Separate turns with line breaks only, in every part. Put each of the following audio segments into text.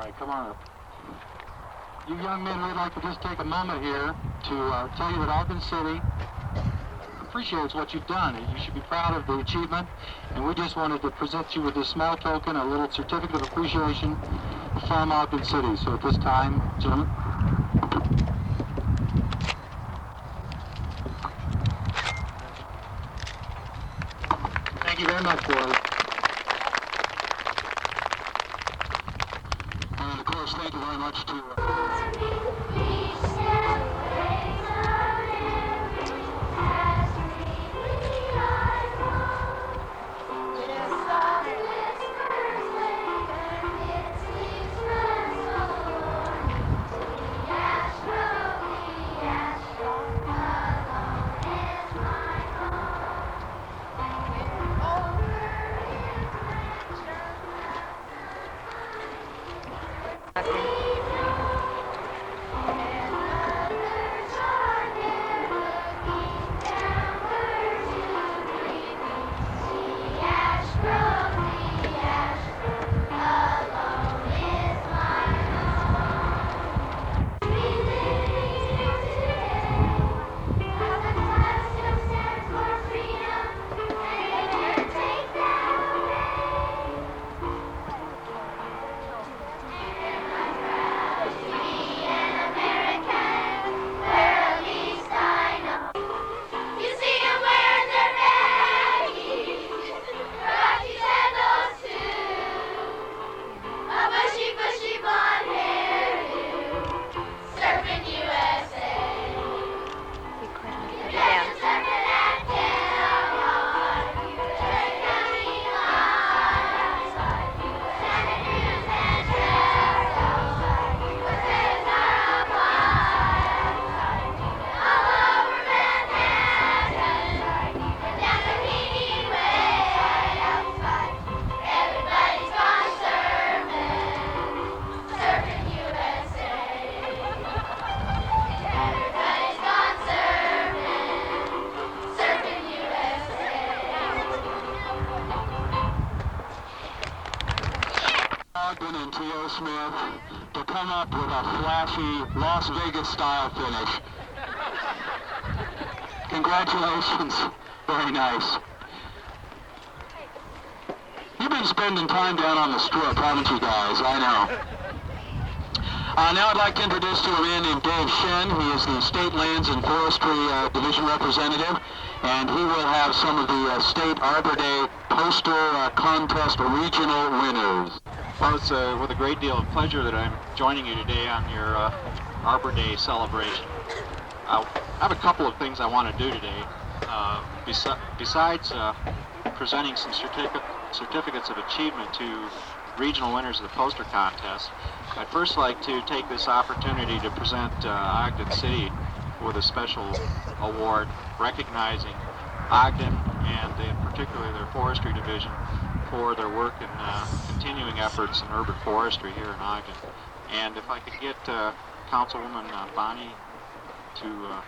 right, come on up. You young men, we'd like to just take a moment here to tell you that Ogden City appreciates what you've done. You should be proud of the achievement, and we just wanted to present you with this small token, a little certificate of appreciation from Ogden City. So at this time, gentlemen. Thank you very much, boys. And of course, thank you very much to... Ogden and T.O. Smith to come up with a flashy Las Vegas style finish. Congratulations. Very nice. You've been spending time down on the strip, haven't you guys? I know. Now I'd like to introduce to you a man named Dave Shen. He is the State Lands and Forestry Division representative, and he will have some of the State Arbor Day poster contest regional winners.
Well, it's with a great deal of pleasure that I'm joining you today on your Arbor Day celebration. I have a couple of things I want to do today. Besides presenting some certificates of achievement to regional winners of the poster contest, I'd first like to take this opportunity to present Ogden City with a special award recognizing Ogden and in particular their forestry division for their work in continuing efforts in urban forestry here in Ogden. And if I could get Councilwoman Bonnie to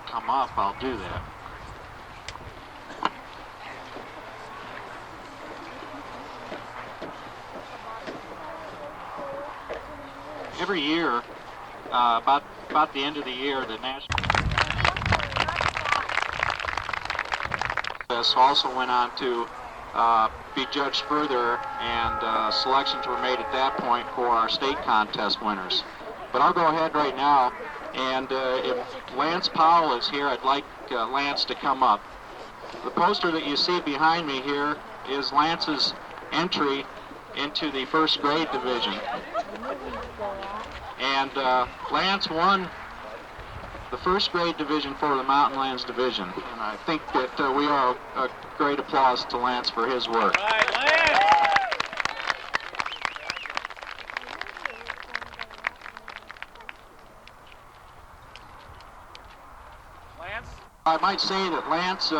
come up, I'll do that. Every year, about the end of the year, the national also went on to be judged further, and selections were made at that point for our state contest winners. But I'll go ahead right now, and if Lance Powell is here, I'd like Lance to come up. The poster that you see behind me here is Lance's entry into the first grade division. And Lance won the first grade division for the Mountain Lands division. And I think that we owe a great applause to Lance for his work.
All right, Lance! Lance?
I might say that Lance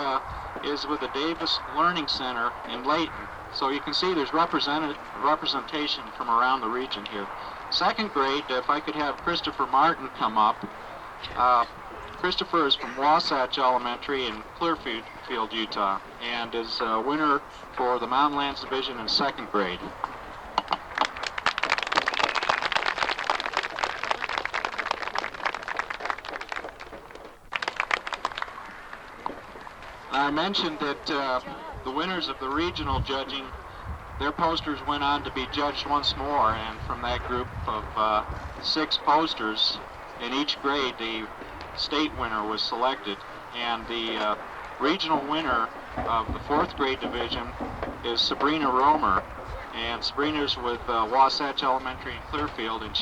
is with the Davis Learning Center in Layton. So you can see there's representation from around the region here. Second grade, if I could have Christopher Martin come up. Christopher is from Wasatch Elementary in Clearfield, Utah, and is a winner for the Mountain Lands Division in second grade. Now I mentioned that the winners of the regional judging, their posters went on to be judged once more, and from that group of 6 posters in each grade, the state winner was selected, and the regional winner of the 4th grade division is Sabrina Romer, and Sabrina's with Wasatch Elementary in Clearfield, and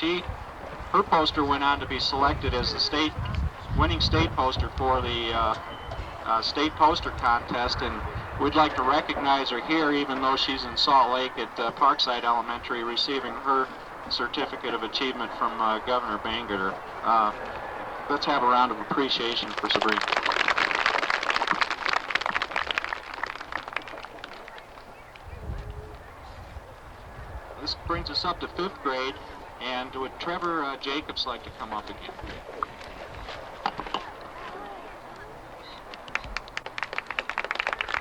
her poster went on to be selected as the winning state poster for the state poster contest, and we'd like to recognize her here, even though she's in Salt Lake at Parkside Elementary receiving her certificate of achievement from Governor Bangerter. Let's have a round of appreciation for Sabrina. This brings us up to 5th grade, and would Trevor Jacobs like to come up again?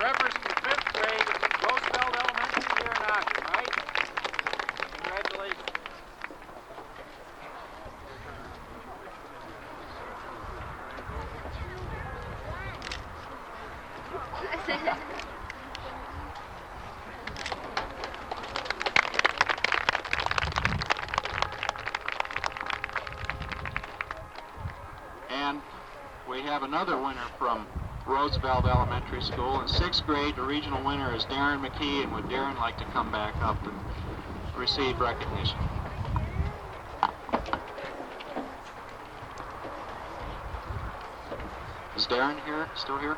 Trevor's from 5th grade at Roosevelt Elementary here in Ogden, right? Congratulations.
And we have another winner from Roosevelt Elementary School. In 6th grade, the regional winner is Darren McKee, and would Darren like to come back up and receive recognition? Is Darren here? Still here?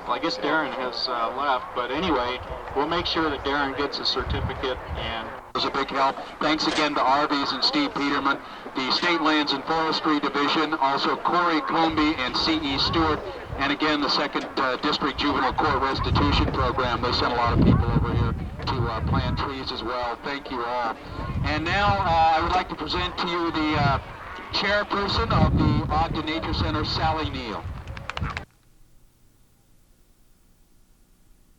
Well, I guess Darren has left, but anyway, we'll make sure that Darren gets a certificate, and
It was a big help. Thanks again to Arby's and Steve Peterman, the State Lands and Forestry Division, also Corey Comby and C.E. Stewart, and again the 2nd District Juvenile Court Restitution Program. They sent a lot of people over here to plant trees as well. Thank you all. And now I would like to present to you the chairperson of the Ogden Nature Center, Sally Neal.